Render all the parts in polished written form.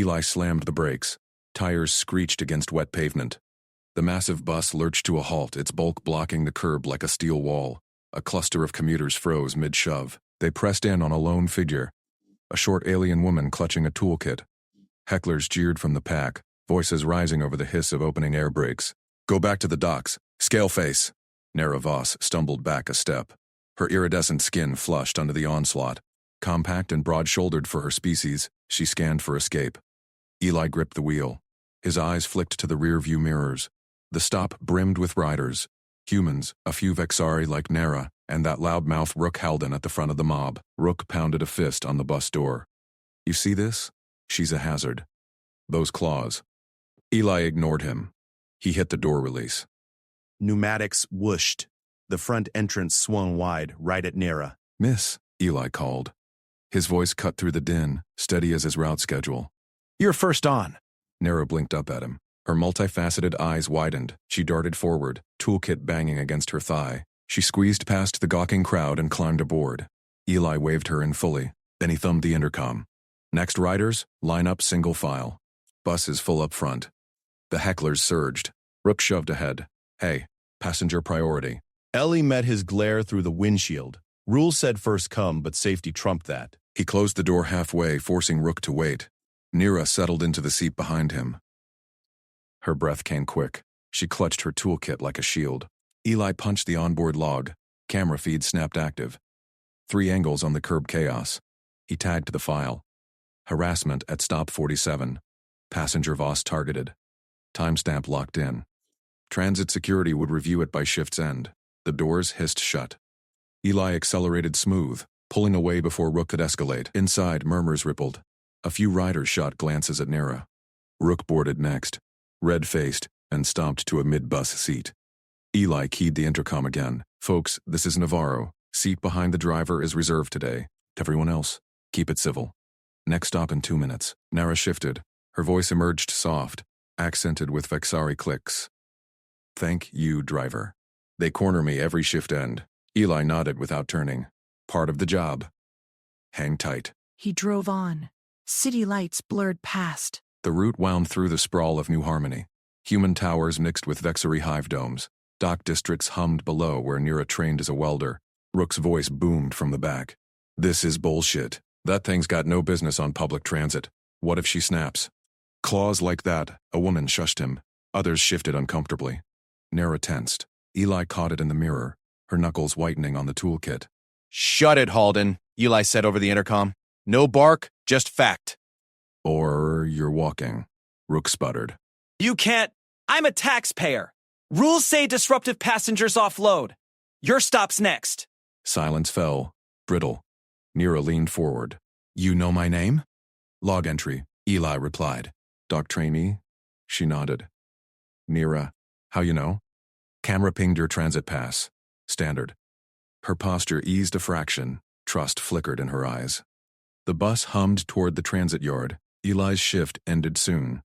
Eli slammed the brakes. Tires screeched against wet pavement. The massive bus lurched to a halt, its bulk blocking the curb like a steel wall. A cluster of commuters froze mid-shove. They pressed in on a lone figure, a short alien woman clutching a toolkit. Hecklers jeered from the pack, voices rising over the hiss of opening air brakes. "Go back to the docks. Scale face." Nera Voss stumbled back a step. Her iridescent skin flushed under the onslaught. Compact and broad-shouldered for her species, she scanned for escape. Eli gripped the wheel. His eyes flicked to the rear-view mirrors. The stop brimmed with riders. Humans, a few Vexari like Nera, and that loudmouth Rook Halden at the front of the mob. Rook pounded a fist on the bus door. "You see this? She's a hazard. Those claws." Eli ignored him. He hit the door release. Pneumatics whooshed. The front entrance swung wide, right at Nera. "Miss," Eli called. His voice cut through the din, steady as his route schedule. "You're first on." Nera blinked up at him. Her multifaceted eyes widened. She darted forward, toolkit banging against her thigh. She squeezed past the gawking crowd and climbed aboard. Eli waved her in fully. Then he thumbed the intercom. "Next riders, line up single file. Bus is full up front." The hecklers surged. Rook shoved ahead. "Hey, passenger priority." Ellie met his glare through the windshield. Rules said first come, but safety trumped that. He closed the door halfway, forcing Rook to wait. Nera settled into the seat behind him. Her breath came quick. She clutched her toolkit like a shield. Eli punched the onboard log. Camera feed snapped active. 3 angles on the curb chaos. He tagged the file. Harassment at stop 47. Passenger Voss targeted. Timestamp locked in. Transit security would review it by shift's end. The doors hissed shut. Eli accelerated smooth, pulling away before Rook could escalate. Inside, murmurs rippled. A few riders shot glances at Nera. Rook boarded next, red-faced, and stomped to a mid-bus seat. Eli keyed the intercom again. "Folks, this is Navarro. Seat behind the driver is reserved today. Everyone else, keep it civil." Next stop in 2 minutes. Nera shifted. Her voice emerged soft, accented with Vexari clicks. "Thank you, driver. They corner me every shift end." Eli nodded without turning. "Part of the job. Hang tight." He drove on. City lights blurred past. The route wound through the sprawl of New Harmony. Human towers mixed with Vexari hive domes. Dock districts hummed below where Nera trained as a welder. Rook's voice boomed from the back. "This is bullshit. That thing's got no business on public transit. What if she snaps?" Claws like that, a woman shushed him. Others shifted uncomfortably. Nera tensed. Eli caught it in the mirror, her knuckles whitening on the toolkit. "Shut it, Halden," Eli said over the intercom. "No bark, just fact." "Or you're walking," Rook sputtered. "You can't. I'm a taxpayer. Rules say disruptive passengers offload. Your stop's next." Silence fell, brittle. Nera leaned forward. "You know my name?" "Log entry," Eli replied. "Dock trainee?" She nodded. "Nera, how you know?" "Camera pinged your transit pass. Standard." Her posture eased a fraction. Trust flickered in her eyes. The bus hummed toward the transit yard. Eli's shift ended soon.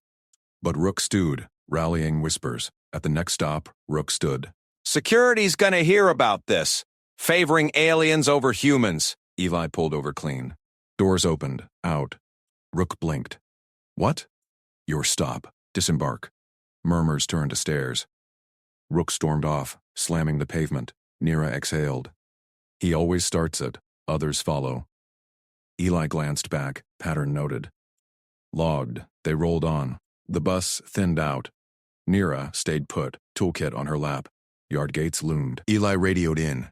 But Rook stewed, rallying whispers. At the next stop, Rook stood. "Security's gonna hear about this. Favoring aliens over humans." Eli pulled over clean. Doors opened, out. Rook blinked. "What?" "Your stop. Disembark." Murmurs turned to stares. Rook stormed off, slamming the pavement. Nera exhaled. He always starts it. Others follow. Eli glanced back, pattern noted. Logged, they rolled on. The bus thinned out. Nera stayed put, toolkit on her lap. Yard gates loomed. Eli radioed in.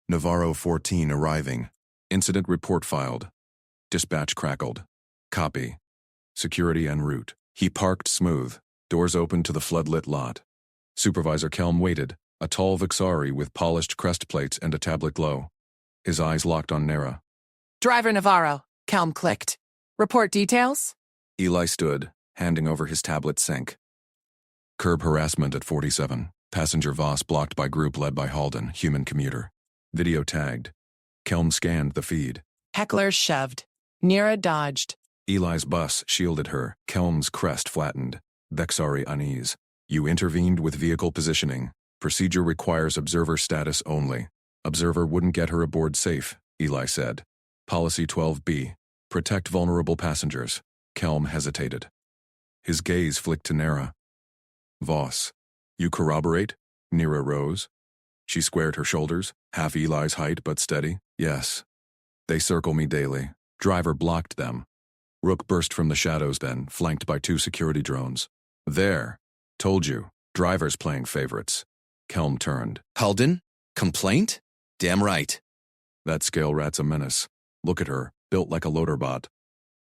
Navarro 14 arriving. Incident report filed. Dispatch crackled. Copy. Security en route. He parked smooth. Doors opened to the floodlit lot. Supervisor Kelm waited, a tall Vixari with polished crest plates and a tablet glow. His eyes locked on Nera. "Driver Navarro," Kelm clicked. "Report details?" Eli stood, handing over his tablet sync. Curb harassment at 47. Passenger Voss blocked by group led by Halden, human commuter. Video tagged. Kelm scanned the feed. Hecklers shoved. Nera dodged. Eli's bus shielded her. Kelm's crest flattened. Vexari unease. You intervened with vehicle positioning. Procedure requires observer status only. Observer wouldn't get her aboard safe, Eli said. Policy 12B. Protect vulnerable passengers. Kelm hesitated. His gaze flicked to Nera. Voss, you corroborate? Nera rose. She squared her shoulders, half Eli's height but steady. Yes. They circle me daily. Driver blocked them. Rook burst from the shadows then, flanked by 2 security drones. There. Told you. Driver's playing favorites. Kelm turned. Halden? Complaint? Damn right. That scale rat's a menace. Look at her, built like a loader bot.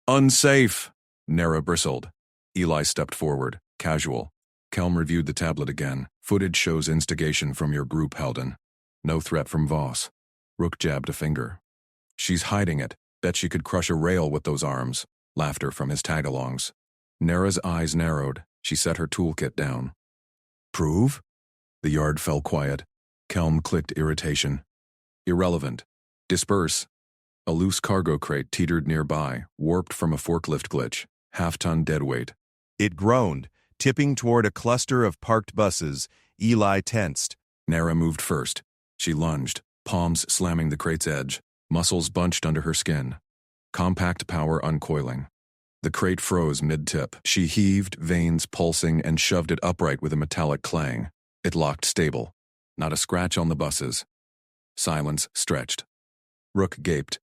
Unsafe! Nera bristled. Eli stepped forward, casual. Kelm reviewed the tablet again. Footage shows instigation from your group, Halden. No threat from Voss. Rook jabbed a finger. She's hiding it. Bet she could crush a rail with those arms. Laughter from his tagalongs. Nera's eyes narrowed. She set her toolkit down. Prove? The yard fell quiet. Kelm clicked irritation. Irrelevant. Disperse. A loose cargo crate teetered nearby, warped from a forklift glitch. Half-ton deadweight. It groaned, tipping toward a cluster of parked buses. Eli tensed. Nera moved first. She lunged, palms slamming the crate's edge, muscles bunched under her skin. Compact power uncoiling. The crate froze mid-tip. She heaved, veins pulsing, and shoved it upright with a metallic clang. It locked stable. Not a scratch on the buses. Silence stretched. Rook gaped.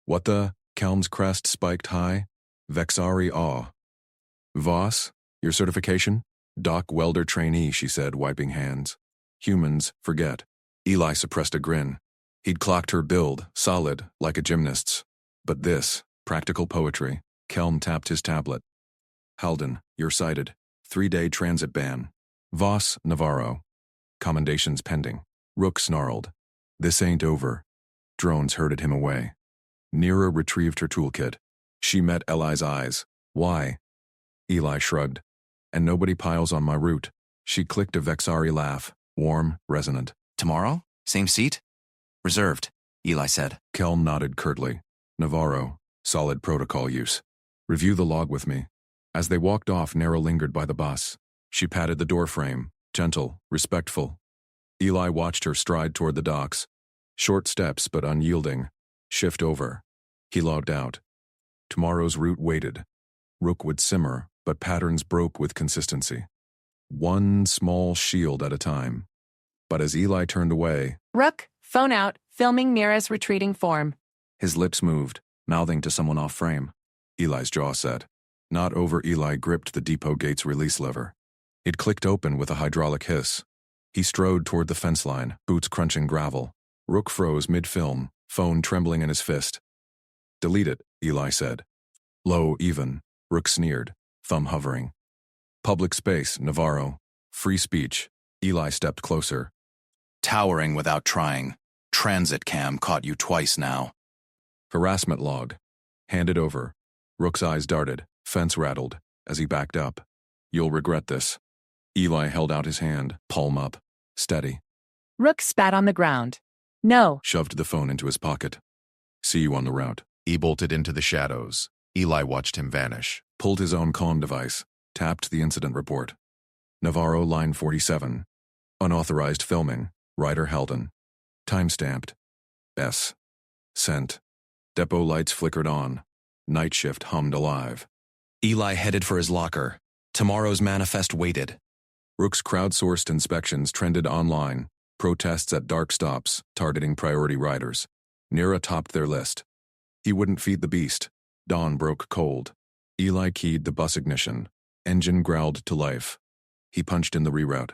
What the? Kelm's crest spiked high. Vexari awe. Voss, your certification? Dock welder trainee, she said, wiping hands. Humans, forget. Eli suppressed a grin. He'd clocked her build, solid, like a gymnast's. But this, practical poetry. Kelm tapped his tablet. Halden, you're cited. 3-day transit ban. Voss, Navarro. Commendations pending. Rook snarled. This ain't over. Drones herded him away. Nera retrieved her toolkit. She met Eli's eyes. Why? Eli shrugged. And nobody piles on my route. She clicked a Vexari laugh, warm, resonant. Tomorrow? Same seat? Reserved, Eli said. Kelm nodded curtly. Navarro, solid protocol use. Review the log with me. As they walked off, Nera lingered by the bus. She patted the doorframe, gentle, respectful. Eli watched her stride toward the docks. Short steps, but unyielding. Shift over. He logged out. Tomorrow's route waited. Rook would simmer, but patterns broke with consistency. One small shield at a time. But as Eli turned away, Rook, phone out, filming Nera's retreating form. his lips moved, mouthing to someone off frame. Eli's jaw set. Not over, Eli gripped the depot gate's release lever. It clicked open with a hydraulic hiss. He strode toward the fence line, boots crunching gravel. Rook froze mid-film, phone trembling in his fist. Delete it, Eli said. Low, even. Rook sneered, thumb hovering. Public space, Navarro. Free speech. Eli stepped closer. Towering without trying. Transit cam caught you twice now. Harassment log. Handed over. Rook's eyes darted, fence rattled, as he backed up. You'll regret this. Eli held out his hand, palm up. Steady. Rook spat on the ground. No. Shoved the phone into his pocket. See you on the route. He bolted into the shadows. Eli watched him vanish. Pulled his own comm device. Tapped the incident report. Navarro, line 47. Unauthorized filming. Ryder Halden. Timestamped. S. Sent. Depot lights flickered on. Night shift hummed alive. Eli headed for his locker. Tomorrow's manifest waited. Rook's crowdsourced inspections trended online. Protests at dark stops, targeting priority riders. Nera topped their list. He wouldn't feed the beast. Dawn broke cold. Eli keyed the bus ignition. Engine growled to life. He punched in the reroute.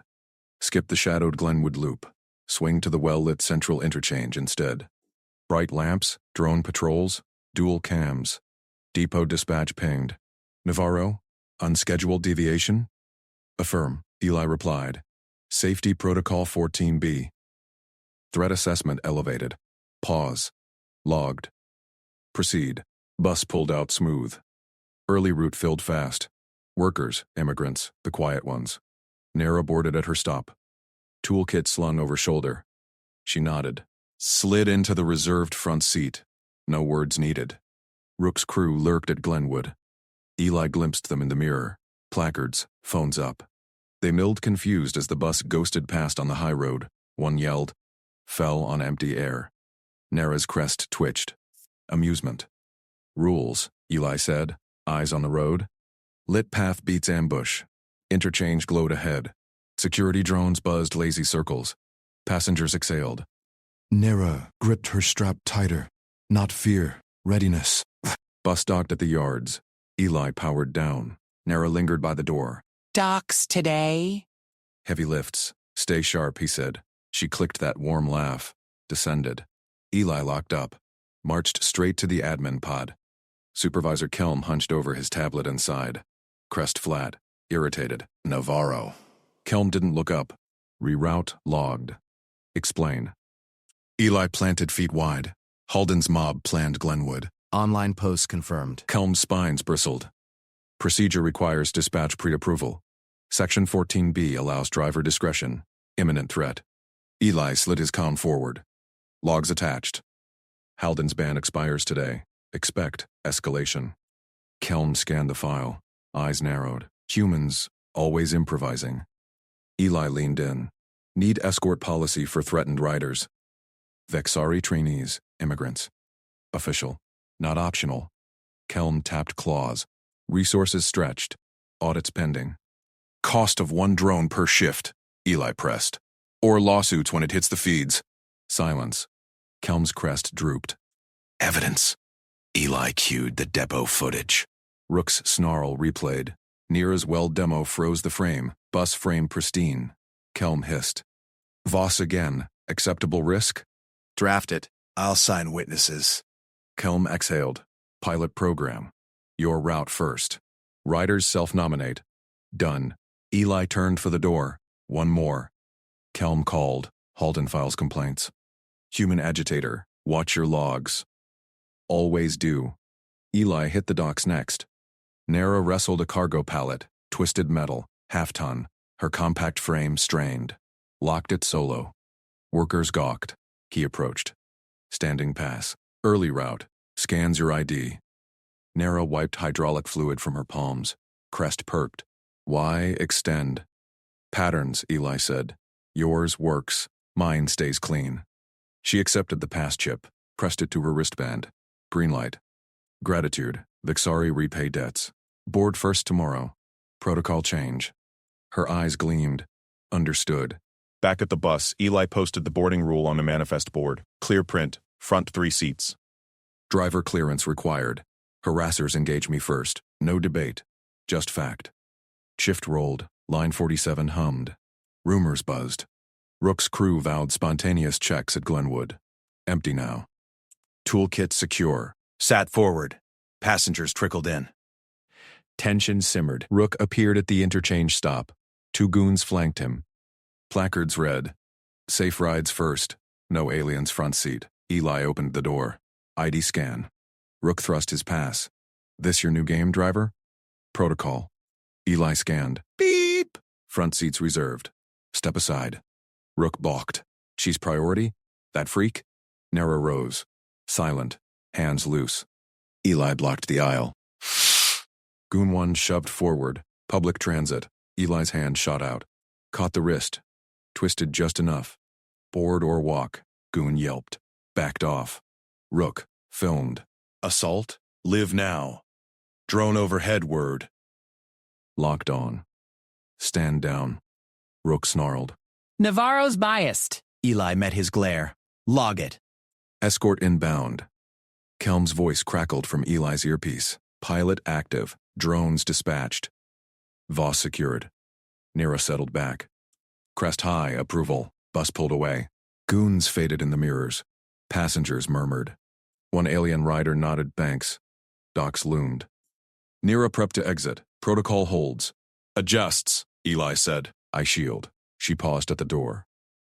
Skip the shadowed Glenwood loop. Swing to the well-lit central interchange instead. Bright lamps, drone patrols, dual cams. Depot dispatch pinged. Navarro, unscheduled deviation? Affirm, Eli replied. Safety Protocol 14B. Threat assessment elevated. Pause. Logged. Proceed. Bus pulled out smooth. Early route filled fast. Workers, immigrants, the quiet ones. Nera boarded at her stop. Toolkit slung over shoulder. She nodded. Slid into the reserved front seat. No words needed. Rook's crew lurked at Glenwood. Eli glimpsed them in the mirror. Placards, phones up. They milled confused as the bus ghosted past on the high road. One yelled. Fell on empty air. Nera's crest twitched. Amusement. Rules, Eli said. Eyes on the road. Lit path beats ambush. Interchange glowed ahead. Security drones buzzed lazy circles. Passengers exhaled. Nera gripped her strap tighter. Not fear, readiness. Bus docked at the yards. Eli powered down. Nera lingered by the door. Docks today? Heavy lifts. Stay sharp, he said. She clicked that warm laugh. Descended. Eli locked up. Marched straight to the admin pod. Supervisor Kelm hunched over his tablet and sighed. Crest flat. Irritated. Navarro. Kelm didn't look up. Reroute logged. Explain. Eli planted feet wide. Halden's mob planned Glenwood. Online post confirmed. Kelm's spines bristled. Procedure requires dispatch pre-approval. Section 14B allows driver discretion. Imminent threat. Eli slid his comm forward. Logs attached. Halden's ban expires today. Expect escalation. Kelm scanned the file. Eyes narrowed. Humans, always improvising. Eli leaned in. Need escort policy for threatened riders. Vexari trainees, immigrants. Official. Not optional. Kelm tapped clause. Resources stretched. Audits pending. Cost of 1 drone per shift, Eli pressed. Or lawsuits when it hits the feeds. Silence. Kelm's crest drooped. Evidence. Eli cued the depot footage. Rook's snarl replayed. Nera's weld demo froze the frame. Bus frame pristine. Kelm hissed. Voss again. Acceptable risk? Draft it. I'll sign witnesses. Kelm exhaled. Pilot program. Your route first. Riders self-nominate. Done. Eli turned for the door. One more. Kelm called. Halden files complaints. Human agitator. Watch your logs. Always do. Eli hit the docks next. Nera wrestled a cargo pallet. Twisted metal. Half-ton. Her compact frame strained. Locked it solo. Workers gawked. He approached. Standing pass. Early route. Scans your ID. Nera wiped hydraulic fluid from her palms. Crest perked. Why extend? Patterns, Eli said. Yours works. Mine stays clean. She accepted the pass chip. Pressed it to her wristband. Green light. Gratitude. Vixari repay debts. Board first tomorrow. Protocol change. Her eyes gleamed. Understood. Back at the bus, Eli posted the boarding rule on the manifest board. Clear print. Front 3 seats. Driver clearance required. Harassers engage me first. No debate. Just fact. Shift rolled. Line 47 hummed. Rumors buzzed. Rook's crew vowed spontaneous checks at Glenwood. Empty now. Toolkit secure. Sat forward. Passengers trickled in. Tension simmered. Rook appeared at the interchange stop. 2 goons flanked him. Placards read, "Safe rides first. No aliens front seat." Eli opened the door. ID scan. Rook thrust his pass. "This your new game, driver?" Protocol. Eli scanned. Beep! Front seats reserved. Step aside. Rook balked. She's priority? That freak? Nera rose. Silent. Hands loose. Eli blocked the aisle. Goon 1 shoved forward. Public transit. Eli's hand shot out. Caught the wrist. Twisted just enough. Board or walk. Goon yelped. Backed off. Rook. Filmed. Assault? Live now. Drone overhead word. Locked on. Stand down. Rook snarled. Navarro's biased. Eli met his glare. Log it. Escort inbound. Kelm's voice crackled from Eli's earpiece. Pilot active. Drones dispatched. Voss secured. Nera settled back. Crest high, approval. Bus pulled away. Goons faded in the mirrors. Passengers murmured. One alien rider nodded thanks. Docks loomed. Nera prepped to exit. Protocol holds. Adjusts, Eli said. I shield. She paused at the door.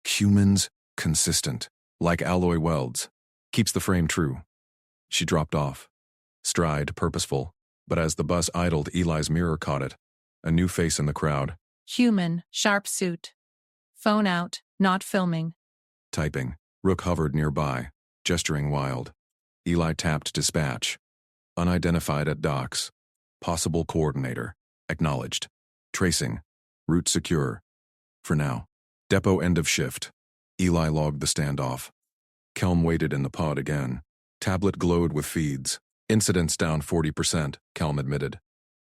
Humans, consistent. Like alloy welds. Keeps the frame true. She dropped off. Stride, purposeful. But as the bus idled, Eli's mirror caught it. A new face in the crowd. Human, sharp suit. Phone out, not filming. Typing. Rook hovered nearby, gesturing wild. Eli tapped dispatch. Unidentified at docks. Possible coordinator. Acknowledged. Tracing. Route secure. For now. Depot end of shift. Eli logged the standoff. Kelm waited in the pod again. Tablet glowed with feeds. Incidents down 40%, Kelm admitted.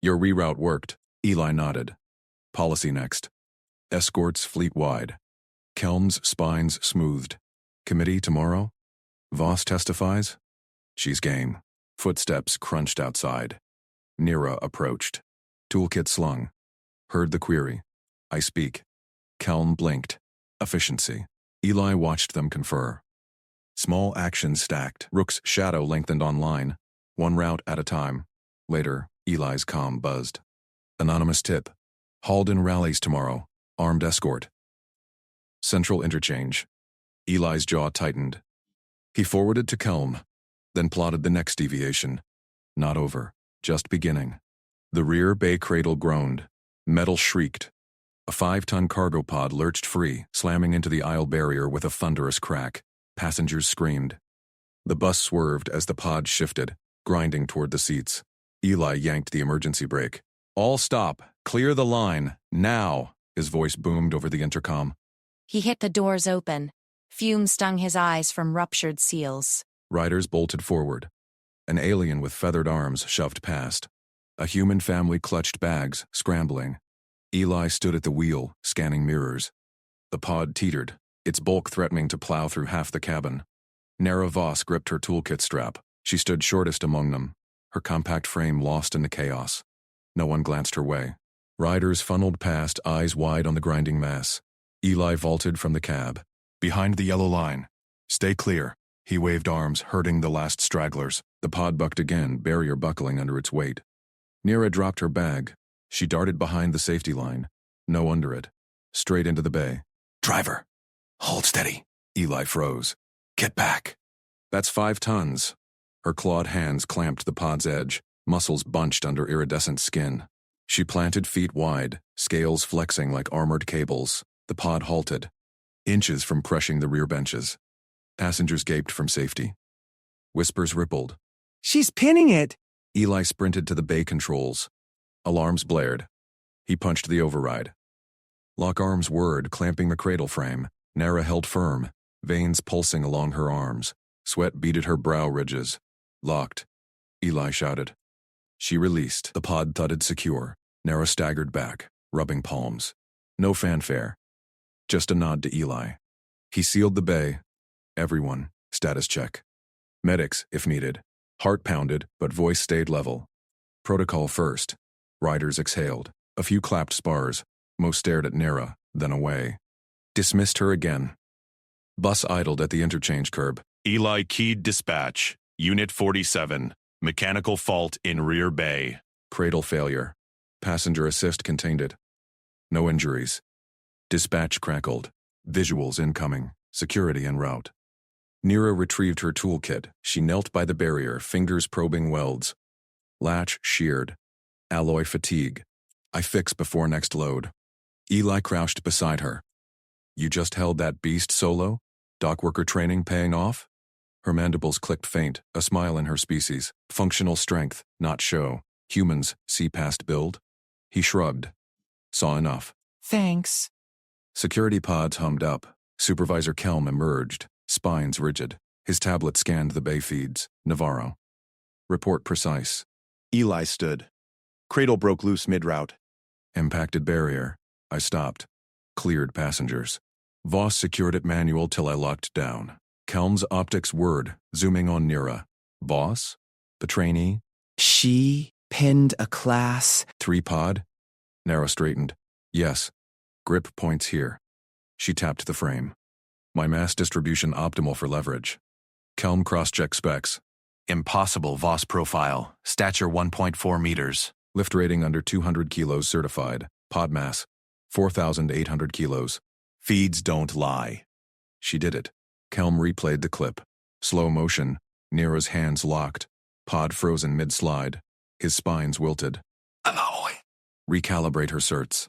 Your reroute worked, Eli nodded. Policy next. Escorts fleet-wide. Kelm's spines smoothed. Committee tomorrow? Voss testifies? She's game. Footsteps crunched outside. Nira approached. Toolkit slung. Heard the query. I speak. Kelm blinked. Efficiency. Eli watched them confer. Small actions stacked. Rook's shadow lengthened online, one route at a time. Later, Eli's comm buzzed. Anonymous tip. Halden rallies tomorrow. Armed escort. Central interchange. Eli's jaw tightened. He forwarded to Kelm, then plotted the next deviation. Not over, just beginning. The rear bay cradle groaned. Metal shrieked. A 5-ton cargo pod lurched free, slamming into the aisle barrier with a thunderous crack. Passengers screamed. The bus swerved as the pod shifted, grinding toward the seats. Eli yanked the emergency brake. All stop. Clear the line. Now, his voice boomed over the intercom. He hit the doors open. Fumes stung his eyes from ruptured seals. Riders bolted forward. An alien with feathered arms shoved past. A human family clutched bags, scrambling. Eli stood at the wheel, scanning mirrors. The pod teetered, its bulk threatening to plow through half the cabin. Nara Voss gripped her toolkit strap. She stood shortest among them, her compact frame lost in the chaos. No one glanced her way. Riders funneled past, eyes wide on the grinding mass. Eli vaulted from the cab. Behind the yellow line. Stay clear. He waved arms, herding the last stragglers. The pod bucked again, barrier buckling under its weight. Nira dropped her bag. She darted behind the safety line. No under it. Straight into the bay. Driver! Hold steady. Eli froze. Get back. That's 5 tons. Her clawed hands clamped the pod's edge, muscles bunched under iridescent skin. She planted feet wide, scales flexing like armored cables. The pod halted, inches from crushing the rear benches. Passengers gaped from safety. Whispers rippled. She's pinning it! Eli sprinted to the bay controls. Alarms blared. He punched the override. Lock arms whirred, clamping the cradle frame. Nara held firm, veins pulsing along her arms. Sweat beaded her brow ridges. Locked. Eli shouted. She released. The pod thudded secure. Nara staggered back, rubbing palms. No fanfare. Just a nod to Eli. He sealed the bay. Everyone, status check. Medics, if needed. Heart pounded, but voice stayed level. Protocol first. Riders exhaled. A few clapped spars. Most stared at Nara, then away. Dismissed her again. Bus idled at the interchange curb. Eli keyed dispatch. Unit 47. Mechanical fault in rear bay. Cradle failure. Passenger assist contained it. No injuries. Dispatch crackled. Visuals incoming. Security en route. Nira retrieved her toolkit. She knelt by the barrier, fingers probing welds. Latch sheared. Alloy fatigue. I fix before next load. Eli crouched beside her. You just held that beast solo? Dockworker training paying off? Her mandibles clicked faint, a smile in her species. Functional strength, not show. Humans see past build. He shrugged. Saw enough. Thanks. Security pods hummed up. Supervisor Kelm emerged, spines rigid. His tablet scanned the bay feeds. Navarro. Report precise. Eli stood. Cradle broke loose mid-route. Impacted barrier. I stopped. Cleared passengers. Voss secured it manual till I locked down. Kelm's optics whirred, zooming on Nira. Voss? The trainee? She pinned a class. 3-pod? Nara straightened. Yes. Grip points here. She tapped the frame. My mass distribution optimal for leverage. Kelm cross-check specs. Impossible Voss profile. Stature 1.4 meters. Lift rating under 200 kilos certified. Pod mass. 4,800 kilos. Feeds don't lie. She did it. Kelm replayed the clip. Slow motion. Nira's hands locked. Pod frozen mid-slide. His spines wilted. Alloy. Recalibrate her certs.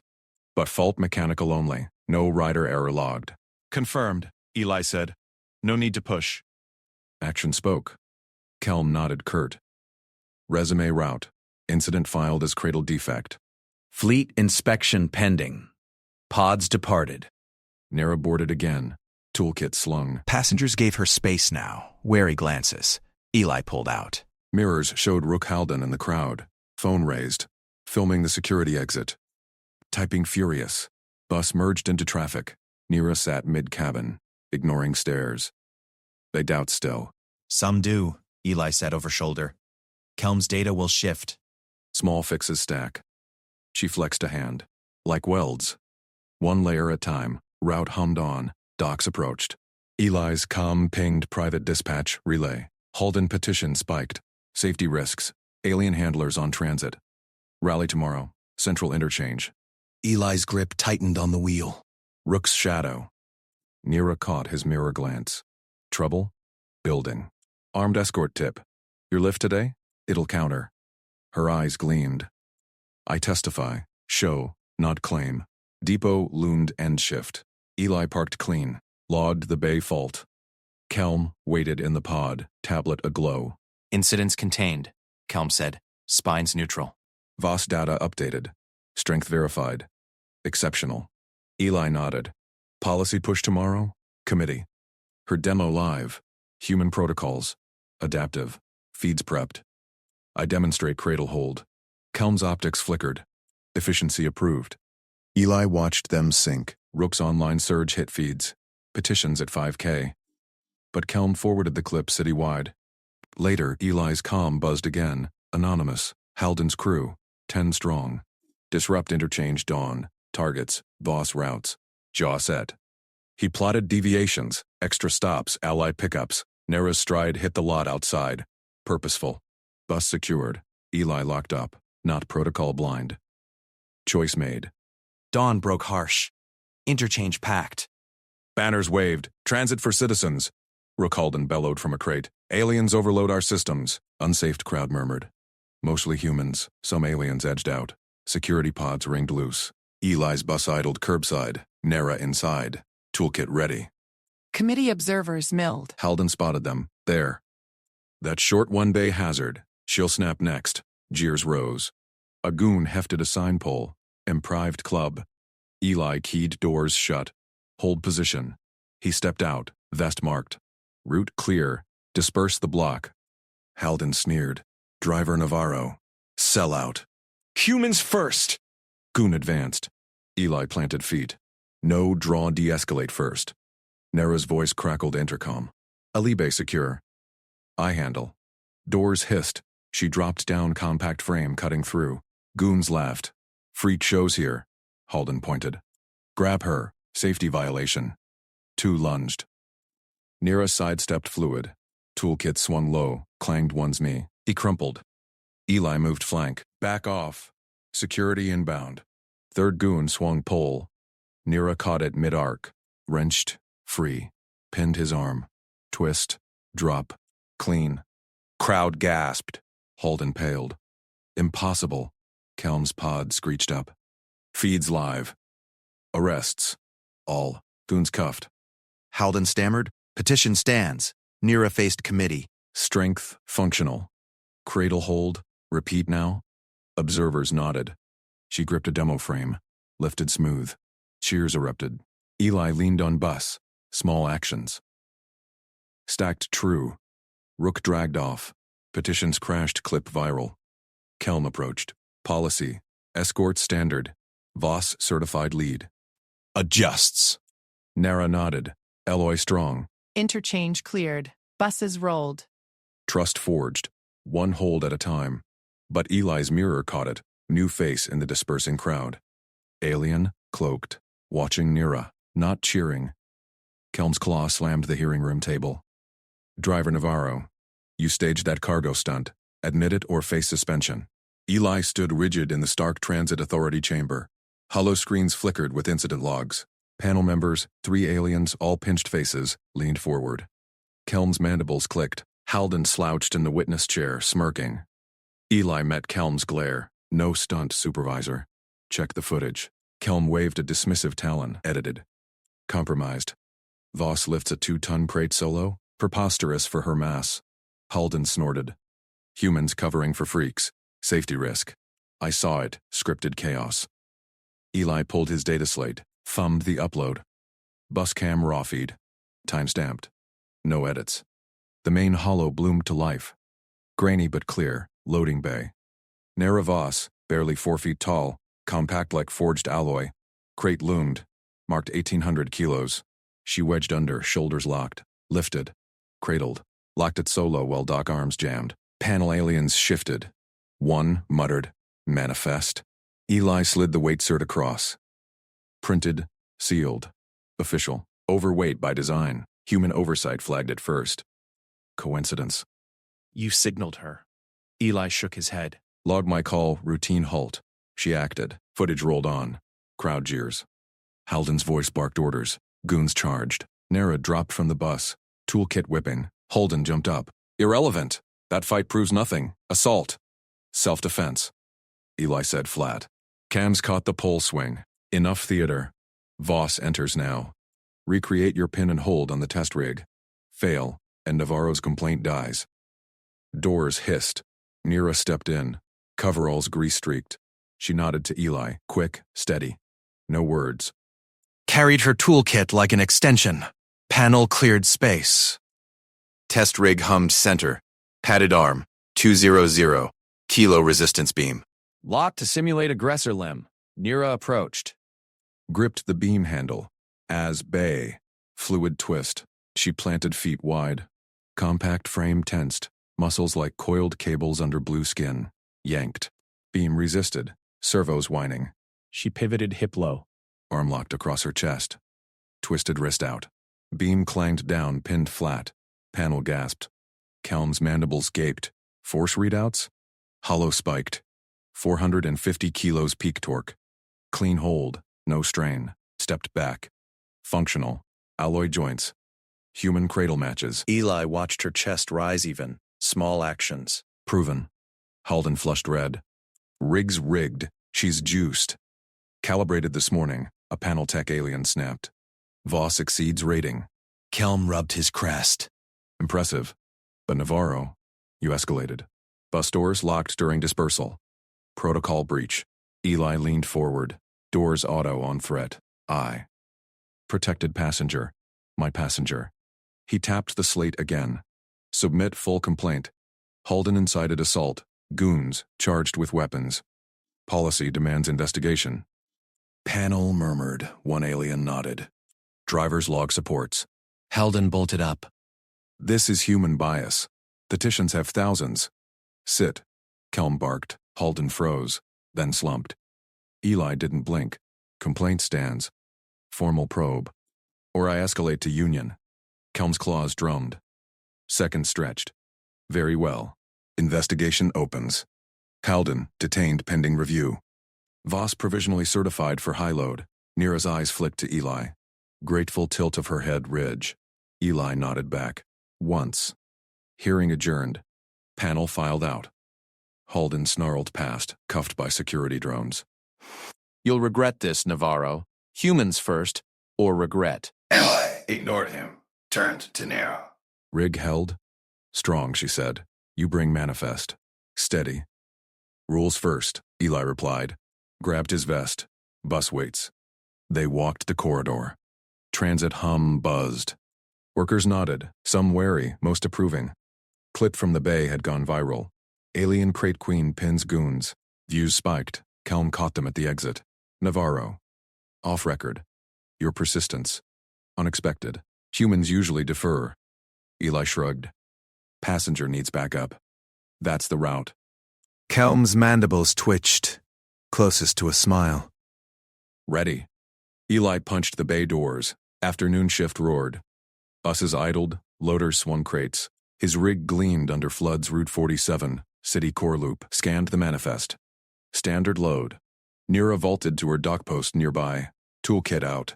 But fault mechanical only. No rider error logged. Confirmed, Eli said. No need to push. Action spoke. Kelm nodded curt. Resume route. Incident filed as cradle defect. Fleet inspection pending. Pods departed. Nara boarded again. Toolkit slung. Passengers gave her space now, wary glances. Eli pulled out. Mirrors showed Rook Halden in the crowd, phone raised, filming the security exit. Typing furious. Bus merged into traffic. Nira sat mid-cabin, ignoring stares. They doubt still. Some do, Eli said over shoulder. Kelm's data will shift. Small fixes stack. She flexed a hand. Like welds. One layer at a time, route hummed on, docs approached. Eli's comm pinged private dispatch, relay. Halden petition spiked. Safety risks. Alien handlers on transit. Rally tomorrow. Central interchange. Eli's grip tightened on the wheel. Rook's shadow. Nira caught his mirror glance. Trouble? Building. Armed escort tip. Your lift today? It'll counter. Her eyes gleamed. I testify. Show, not claim. Depot loomed end shift. Eli parked clean. Logged the bay fault. Kelm waited in the pod, tablet aglow. Incidents contained, Kelm said. Spines neutral. VOS data updated. Strength verified. Exceptional. Eli nodded. Policy push tomorrow? Committee. Her demo live. Human protocols. Adaptive. Feeds prepped. I demonstrate cradle hold. Kelm's optics flickered. Efficiency approved. Eli watched them sync. Rook's online surge hit feeds. Petitions at 5K. But Kelm forwarded the clip citywide. Later, Eli's comm buzzed again. Anonymous. Halden's crew. 10 strong. Disrupt interchange dawn. Targets. Boss routes. Jaw set. He plotted deviations. Extra stops. Ally pickups. Nera's stride hit the lot outside. Purposeful. Bus secured. Eli locked up. Not protocol blind. Choice made. Dawn broke harsh. Interchange packed. Banners waved. Transit for citizens. Rook Halden bellowed from a crate. Aliens overload our systems. Unsafed crowd murmured. Mostly humans. Some aliens edged out. Security pods ringed loose. Eli's bus idled curbside. Nera inside. Toolkit ready. Committee observers milled. Halden spotted them. There. That short one-bay hazard. She'll snap next. Jeers rose. A goon hefted a sign pole. Imprived club. Eli keyed doors shut. Hold position. He stepped out, vest marked. Route clear. Disperse the block. Halden sneered. Driver Navarro. Sell out. Humans first! Goon advanced. Eli planted feet. No draw de-escalate first. Nera's voice crackled intercom. Alibe secure. I handle. Doors hissed. She dropped down compact frame cutting through. Goons laughed. Freak shows here. Halden pointed. Grab her. Safety violation. 2 lunged. Nera sidestepped fluid. Toolkit swung low, clanged one's knee. He crumpled. Eli moved flank. Back off. Security inbound. Third goon swung pole. Nera caught it mid-arc. Wrenched. Free. Pinned his arm. Twist. Drop. Clean. Crowd gasped. Halden paled. Impossible. Kelm's pod screeched up. Feeds live. Arrests. All. Goons cuffed. Halden stammered. Petition stands. Nira faced committee. Strength functional. Cradle hold. Repeat now. Observers nodded. She gripped a demo frame. Lifted smooth. Cheers erupted. Eli leaned on bus. Small actions. Stacked true. Rook dragged off. Petitions crashed clip viral. Kelm approached. Policy. Escort standard. VOS certified lead. Adjusts. Nara nodded. Eloy strong. Interchange cleared. Buses rolled. Trust forged. One hold at a time. But Eli's mirror caught it. New face in the dispersing crowd. Alien, cloaked. Watching Nira. Not cheering. Kelm's claw slammed the hearing room table. Driver Navarro. You staged that cargo stunt. Admit it or face suspension. Eli stood rigid in the Stark Transit Authority chamber. Hollow screens flickered with incident logs. Panel members, 3 aliens, all pinched faces, leaned forward. Kelm's mandibles clicked. Halden slouched in the witness chair, smirking. Eli met Kelm's glare. No stunt, supervisor. Check the footage. Kelm waved a dismissive talon, edited. Compromised. Voss lifts a 2-ton crate solo? Preposterous for her mass. Halden snorted. Humans covering for freaks. Safety risk. I saw it, scripted chaos. Eli pulled his data slate, thumbed the upload. Buscam raw feed. Timestamped. No edits. The main hollow bloomed to life. Grainy but clear, loading bay. Nera Voss, barely 4 feet tall, compact like forged alloy. Crate loomed, marked 1,800 kilos. She wedged under, shoulders locked, lifted, cradled, locked it solo while dock arms jammed. Panel aliens shifted. One muttered, "Manifest." Eli slid the weight cert across. Printed, sealed, official. Overweight by design. Human oversight flagged it first. Coincidence. You signaled her. Eli shook his head. Log my call, routine halt. She acted. Footage rolled on. Crowd jeers. Halden's voice barked orders. Goons charged. Nera dropped from the bus. Toolkit whipping. Holden jumped up. Irrelevant. That fight proves nothing. Assault. Self-defense. Eli said flat. Cams caught the pole swing. Enough theater. Voss enters now. Recreate your pin and hold on the test rig. Fail, and Navarro's complaint dies. Doors hissed. Nera stepped in. Coveralls grease-streaked. She nodded to Eli. Quick, steady. No words. Carried her toolkit like an extension. Panel cleared space. Test rig hummed center. Padded arm. 200. Kilo resistance beam. Locked to simulate aggressor limb. Nera approached. Gripped the beam handle. As bay. Fluid twist. She planted feet wide. Compact frame tensed. Muscles like coiled cables under blue skin. Yanked. Beam resisted. Servos whining. She pivoted hip low. Arm locked across her chest. Twisted wrist out. Beam clanged down, pinned flat. Panel gasped. Kelm's mandibles gaped. Force readouts? Hollow spiked. 450 kilos peak torque. Clean hold. No strain. Stepped back. Functional. Alloy joints. Human cradle matches. Eli watched her chest rise even. Small actions. Proven. Halden flushed red. Rig's rigged. She's juiced. Calibrated this morning. A panel tech alien snapped. Voss exceeds rating. Kelm rubbed his crest. Impressive. But Navarro, you escalated. Bus doors locked during dispersal. Protocol breach. Eli leaned forward. Doors auto on threat. I. Protected passenger. My passenger. He tapped the slate again. Submit full complaint. Halden incited assault. Goons, charged with weapons. Policy demands investigation. Panel murmured. One alien nodded. Driver's log supports. Halden bolted up. This is human bias. Petitions have thousands. Sit. Kelm barked. Halden froze, then slumped. Eli didn't blink. Complaint stands. Formal probe. Or I escalate to union. Kelm's claws drummed. Second stretched. Very well. Investigation opens. Halden, detained pending review. Voss provisionally certified for high load. Nera's eyes flicked to Eli. Grateful tilt of her head ridge. Eli nodded back. Once. Hearing adjourned. Panel filed out. Halden snarled past, cuffed by security drones. You'll regret this, Navarro. Humans first, or regret. Eli ignored him, turned to Nero. Rig held. Strong, she said. You bring manifest. Steady. Rules first, Eli replied. Grabbed his vest. Bus waits. They walked the corridor. Transit hum buzzed. Workers nodded, some wary, most approving. Clip from the bay had gone viral. Alien crate queen pins goons. Views spiked. Kelm caught them at the exit. Navarro. Off record. Your persistence. Unexpected. Humans usually defer. Eli shrugged. Passenger needs backup. That's the route. Kelm's mandibles twitched, closest to a smile. Ready. Eli punched the bay doors. Afternoon shift roared. Buses idled. Loaders swung crates. His rig gleamed under Flood's Route 47, city core loop. Scanned the manifest. Standard load. Nera vaulted to her dock post nearby. Toolkit out.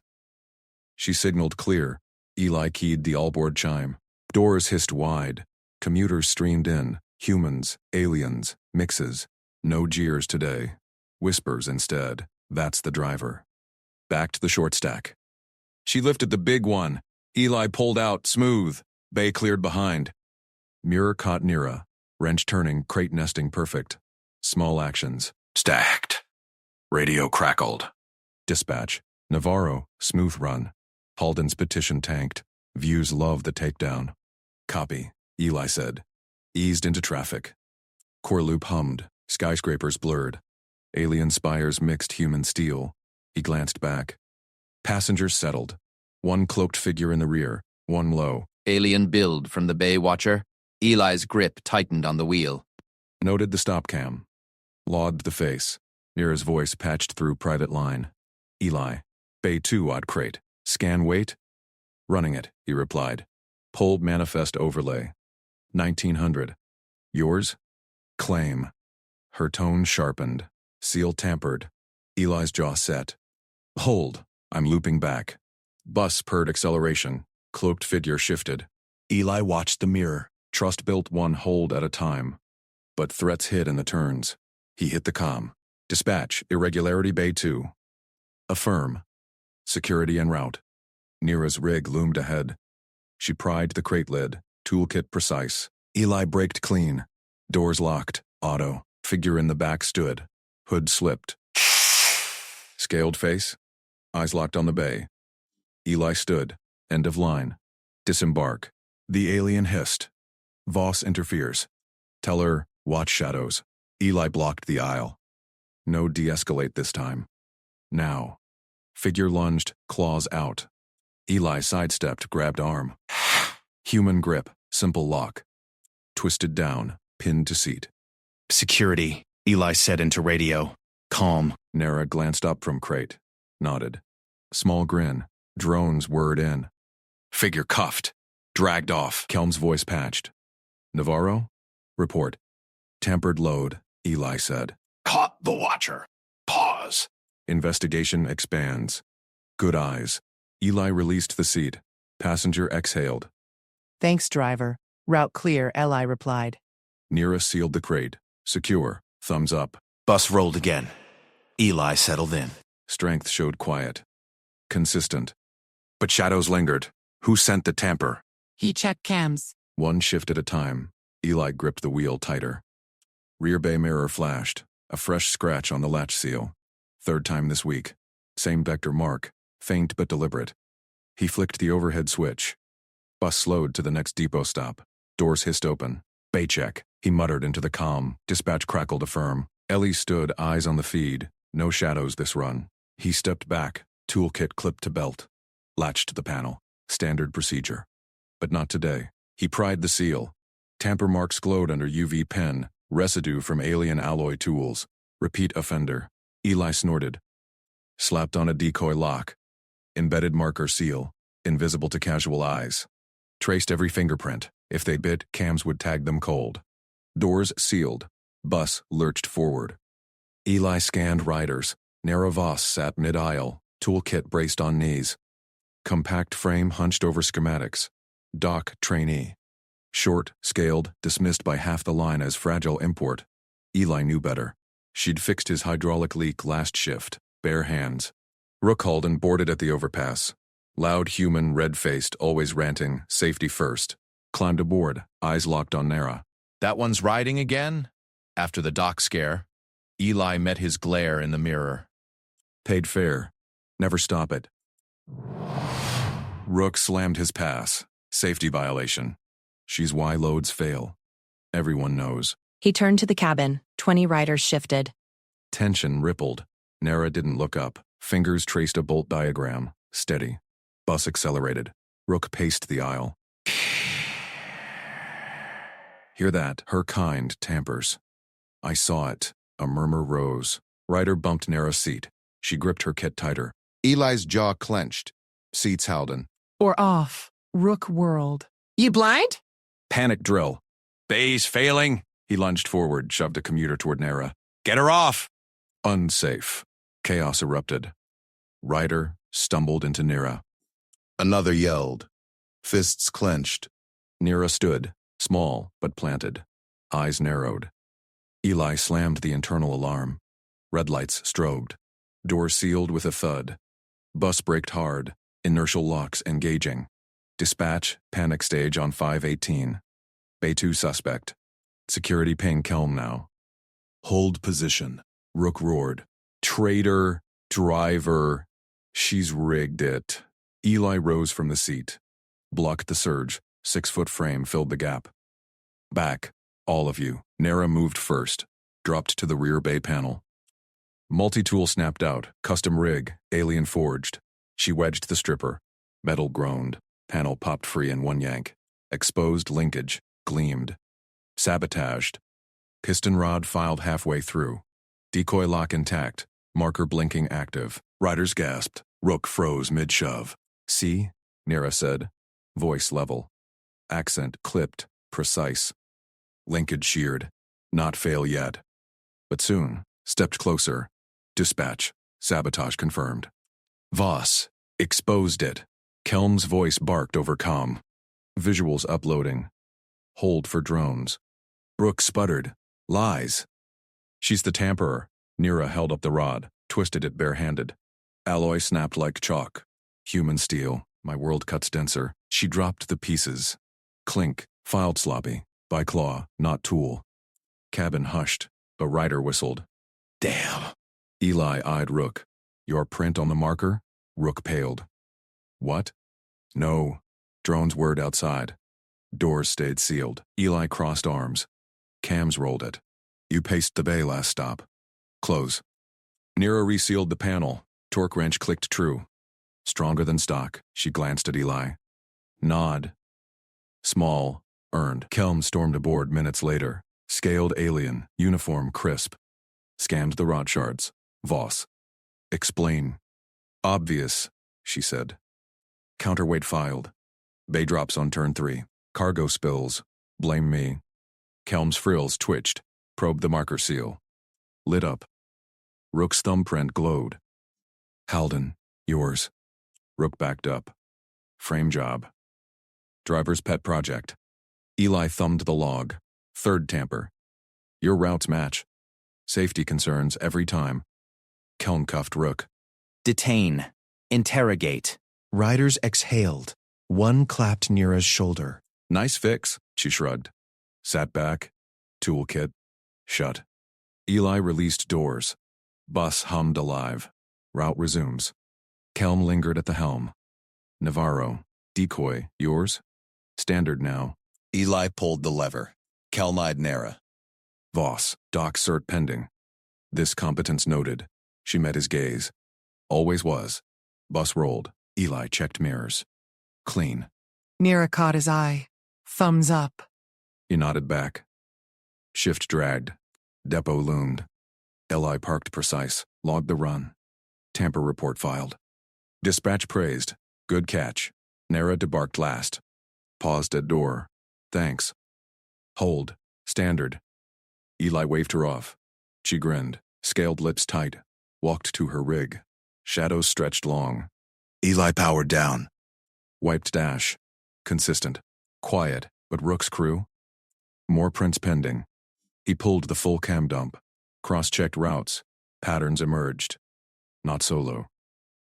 She signaled clear. Eli keyed the all-board chime. Doors hissed wide. Commuters streamed in. Humans, aliens, mixes. No jeers today. Whispers instead. That's the driver. Backed the short stack. She lifted the big one. Eli pulled out, smooth. Bay cleared behind. Mirror caught Nera. Wrench turning, crate nesting perfect. Small actions. Stacked. Radio crackled. Dispatch. Navarro, smooth run. Halden's petition tanked. Views love the takedown. Copy, Eli said. eased into traffic. Core loop hummed, skyscrapers blurred. Alien spires mixed human steel. He glanced back. Passengers settled. One cloaked figure in the rear, one low. Alien build from the Bay Watcher. Eli's grip tightened on the wheel. Noted the stop cam. Logged the face. Nira's voice patched through private line. Eli. Bay 2 odd crate. Scan weight? Running it, he replied. Pulled manifest overlay. 1900. Yours? Claim. Her tone sharpened. Seal tampered. Eli's jaw set. Hold. I'm looping back. Bus purred acceleration. Cloaked figure shifted. Eli watched the mirror. Trust built one hold at a time. But threats hid in the turns. He hit the comm. Dispatch, irregularity Bay 2. Affirm. Security en route. Nira's rig loomed ahead. She pried the crate lid, toolkit precise. Eli braked clean. Doors locked, auto. Figure in the back stood. Hood slipped. Scaled face. Eyes locked on the bay. Eli stood. End of line. Disembark. The alien hissed. Voss interferes. Tell her, watch shadows. Eli blocked the aisle. No de-escalate this time. Now. Figure lunged, claws out. Eli sidestepped, grabbed arm. Human grip, simple lock. Twisted down, pinned to seat. Security, Eli said into radio. Calm. Nara glanced up from crate. Nodded. Small grin. Drones whirred in. Figure cuffed. Dragged off. Kelm's voice patched. Navarro? Report. Tampered load, Eli said. Caught the Watcher. Pause. Investigation expands. Good eyes. Eli released the seat. Passenger exhaled. Thanks, driver. Route clear, Eli replied. Nira sealed the crate. Secure. Thumbs up. Bus rolled again. Eli settled in. Strength showed quiet. Consistent. But shadows lingered. Who sent the tamper? He checked cams. One shift at a time. Eli gripped the wheel tighter. Rear bay mirror flashed. A fresh scratch on the latch seal. Third time this week. Same vector mark. Faint but deliberate. He flicked the overhead switch. Bus slowed to the next depot stop. Doors hissed open. Bay check, he muttered into the comm. Dispatch crackled affirm. Ellie stood, eyes on the feed. No shadows this run. He stepped back, toolkit clipped to belt. Latched the panel. Standard procedure. But not today. He pried the seal. Tamper marks glowed under UV pen. Residue from alien alloy tools. Repeat offender. Eli snorted. Slapped on a decoy lock. Embedded marker seal. Invisible to casual eyes. Traced every fingerprint. If they bit, cams would tag them cold. Doors sealed. Bus lurched forward. Eli scanned riders. Nara Voss sat mid-aisle. Toolkit braced on knees. Compact frame hunched over schematics. Dock trainee. Short, scaled, dismissed by half the line as fragile import. Eli knew better. She'd fixed his hydraulic leak last shift. Bare hands. Rook hauled and boarded at the overpass. Loud human, red-faced, always ranting, safety first. Climbed aboard, eyes locked on Nara. That one's riding again? After the dock scare, Eli met his glare in the mirror. Paid fare. Never stop it. Rook slammed his pass. Safety violation. She's why loads fail. Everyone knows. He turned to the cabin. 20 riders shifted. Tension rippled. Nara didn't look up. Fingers traced a bolt diagram. Steady. Bus accelerated. Rook paced the aisle. Hear that? Her kind tampers. I saw it. A murmur rose. Ryder bumped Nara's seat. She gripped her kit tighter. Eli's jaw clenched. Seats Howden. Or off. Rook whirled. You blind? Panic drill. Bay's failing. He lunged forward, shoved a commuter toward Nara. Get her off! Unsafe. Chaos erupted. Ryder stumbled into Nira. Another yelled. Fists clenched. Nira stood, small but planted. Eyes narrowed. Eli slammed the internal alarm. Red lights strobed. Door sealed with a thud. Bus braked hard. Inertial locks engaging. Dispatch, panic stage on 518. Bay 2 suspect. Security ping Kelm now. Hold position. Rook roared. Traitor, driver. She's rigged it. Eli rose from the seat. Blocked the surge. 6-foot frame filled the gap. Back. All of you. Nara moved first, dropped to the rear bay panel. Multi-tool snapped out, custom rig, alien forged. She wedged the stripper. Metal groaned. Panel popped free in one yank. Exposed linkage, gleamed. Sabotaged. Piston rod filed halfway through. Decoy lock intact. Marker blinking active. Riders gasped. Rook froze mid-shove. See? Nira said. Voice level. Accent clipped, precise. Linkage sheared. Not fail yet. But soon. Stepped closer. Dispatch. Sabotage confirmed. Voss. Exposed it. Kelm's voice barked over comm. Visuals uploading. Hold for drones. Brooke sputtered. Lies. She's the tamperer. Nira held up the rod, twisted it barehanded. Alloy snapped like chalk. Human steel. My world cuts denser. She dropped the pieces. Clink. Filed sloppy. By claw, not tool. Cabin hushed. A rider whistled. Damn. Eli eyed Rook. Your print on the marker? Rook paled. What? No. Drone's word outside. Doors stayed sealed. Eli crossed arms. Cams rolled it. You paced the bay last stop. Close. Nira resealed the panel. Torque wrench clicked true. Stronger than stock. She glanced at Eli. Nod. Small. Earned. Kelm stormed aboard minutes later. Scaled alien. Uniform crisp. Scanned the rod shards. Voss. Explain. Obvious, she said. Counterweight filed. Bay drops on turn 3. Cargo spills. Blame me. Kelm's frills twitched. Probed the marker seal. Lit up. Rook's thumbprint glowed. Halden, yours. Rook backed up. Frame job. Driver's pet project. Eli thumbed the log. Third tamper. Your routes match. Safety concerns every time. Kelm cuffed Rook. Detain. Interrogate. Riders exhaled. One clapped Nira's shoulder. Nice fix, she shrugged. Sat back. Toolkit. Shut. Eli released doors. Bus hummed alive. Route resumes. Kelm lingered at the helm. Navarro. Decoy, yours? Standard now. Eli pulled the lever. Kelm eyed Nara. Voss. Doc cert pending. This competence noted. She met his gaze. Always was. Bus rolled. Eli checked mirrors. Clean. Nira caught his eye. Thumbs up. He nodded back. Shift dragged. Depot loomed. Li parked precise. Logged the run. Tamper report filed. Dispatch praised. Good catch. Nara debarked last. Paused at door. Thanks. Hold. Standard. Eli waved her off. She grinned. Scaled lips tight. Walked to her rig. Shadows stretched long. Eli powered down. Wiped dash. Consistent. Quiet, but Rook's crew? More prints pending. He pulled the full cam dump. Cross-checked routes. Patterns emerged. Not solo.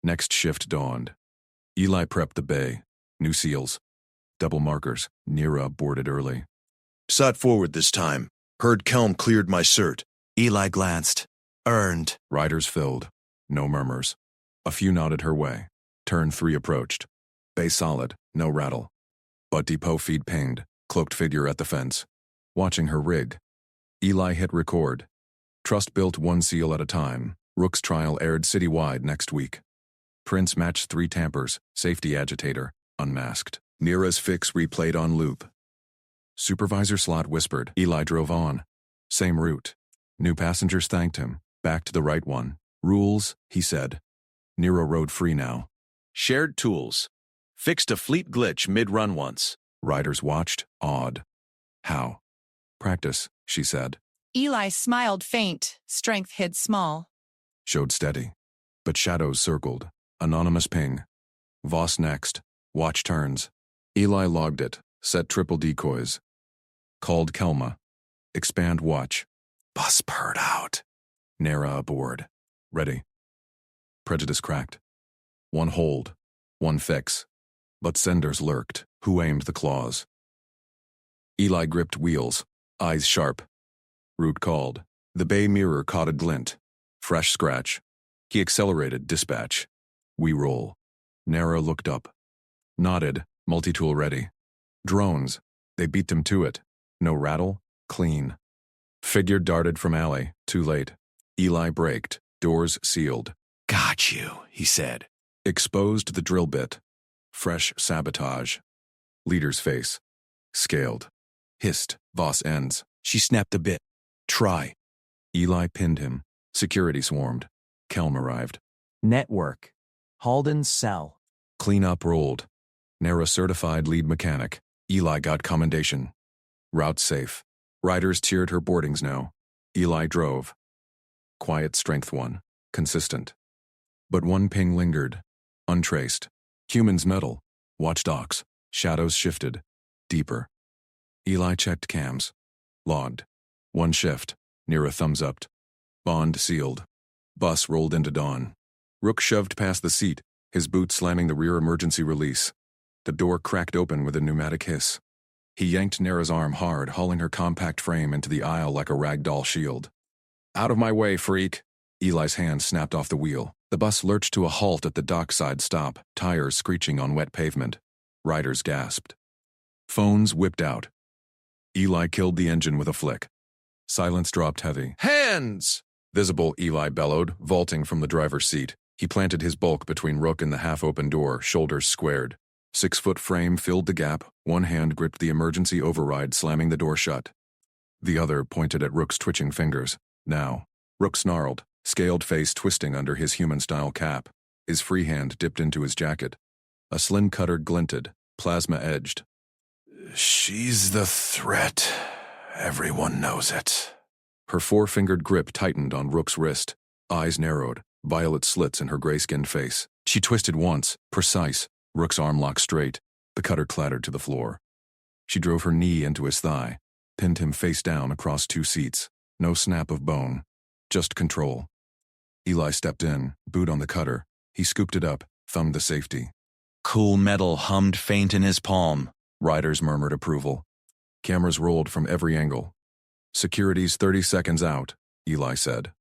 Next shift dawned. Eli prepped the bay. New seals. Double markers. Nira boarded early. Sat forward this time. Heard Kelm cleared my cert. Eli glanced. Earned. Riders filled. No murmurs. A few nodded her way. Turn 3 approached. Bay solid. No rattle. But depot feed pinged. Cloaked figure at the fence. Watching her rig. Eli hit record. Trust built 1 seal at a time. Rook's trial aired citywide next week. Prince matched 3 tampers. Safety agitator. Unmasked. Nira's fix replayed on loop. Supervisor Slot whispered. Eli drove on. Same route. New passengers thanked him. Back to the right one. Rules, he said. Nira rode free now. Shared tools. Fixed a fleet glitch mid-run once. Riders watched, awed. How? Practice, she said. Eli smiled faint, strength hid small. Showed steady. But shadows circled. Anonymous ping. Voss next. Watch turns. Eli logged it. Set triple decoys. Called Kelma. Expand watch. Bus purred out. Nara aboard. Ready. Prejudice cracked. 1 hold. 1 fix. But senders lurked. Who aimed the claws? Eli gripped wheels. Eyes sharp. Root called. The bay mirror caught a glint. Fresh scratch. He accelerated dispatch. We roll. Nara looked up. Nodded. Multi-tool ready. Drones. They beat them to it. No rattle. Clean. Figure darted from alley. Too late. Eli braked. Doors sealed. Got you, he said. Exposed the drill bit. Fresh sabotage. Leader's face. Scaled. Hissed. Voss ends. She snapped the bit. Try. Eli pinned him. Security swarmed. Kelm arrived. Network. Halden's cell. Cleanup rolled. Nara certified lead mechanic. Eli got commendation. Route safe. Riders cheered her boardings now. Eli drove. Quiet strength 1. Consistent. But one ping lingered. Untraced. Humans metal. Watchdogs. Shadows shifted. Deeper. Eli checked cams. Logged. One shift. Nira thumbs up. Bond sealed. Bus rolled into dawn. Rook shoved past the seat, his boot slamming the rear emergency release. The door cracked open with a pneumatic hiss. He yanked Nara's arm hard, hauling her compact frame into the aisle like a ragdoll shield. Out of my way, freak! Eli's hand snapped off the wheel. The bus lurched to a halt at the dockside stop, tires screeching on wet pavement. Riders gasped. Phones whipped out. Eli killed the engine with a flick. Silence dropped heavy. Hands! Visible, Eli bellowed, vaulting from the driver's seat. He planted his bulk between Rook and the half-open door, shoulders squared. 6-foot frame filled the gap, one hand gripped the emergency override, slamming the door shut. The other pointed at Rook's twitching fingers. Now. Rook snarled, scaled face twisting under his human-style cap. His free hand dipped into his jacket. A slim cutter glinted, plasma-edged. She's the threat. Everyone knows it. Her four-fingered grip tightened on Rook's wrist. Eyes narrowed, violet slits in her gray-skinned face. She twisted once, precise. Rook's arm locked straight. The cutter clattered to the floor. She drove her knee into his thigh, pinned him face down across 2 seats. No snap of bone. Just control. Eli stepped in, boot on the cutter. He scooped it up, thumbed the safety. Cool metal hummed faint in his palm. Riders murmured approval. Cameras rolled from every angle. Security's 30 seconds out, Eli said.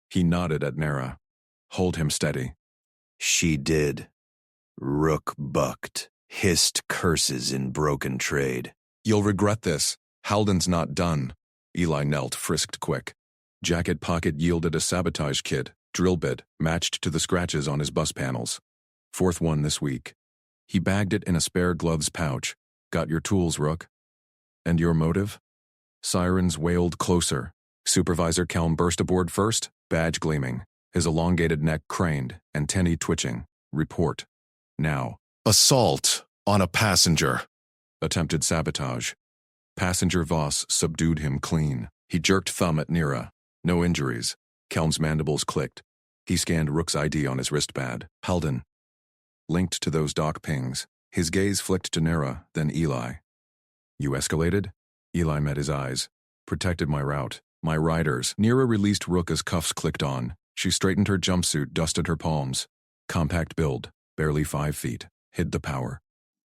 He nodded at Nara. Hold him steady. She did. Rook bucked, hissed curses in broken trade. You'll regret this. Halden's not done. Eli knelt, frisked quick. Jacket pocket yielded a sabotage kit, drill bit, matched to the scratches on his bus panels. 4th one this week. He bagged it in a spare gloves pouch. Got your tools, Rook. And your motive? Sirens wailed closer. Supervisor Kelm burst aboard first, badge gleaming, his elongated neck craned, antennae twitching. Report. Now. Assault on a passenger. Attempted sabotage. Passenger Voss subdued him clean. He jerked thumb at Nira. No injuries. Kelm's mandibles clicked. He scanned Rook's ID on his wristband. Halden. Linked to those dock pings. His gaze flicked to Nira, then Eli. You escalated? Eli met his eyes. Protected my route. My riders. Nira released Rook as cuffs clicked on. She straightened her jumpsuit, dusted her palms. Compact build. Barely 5 feet. Hid the power.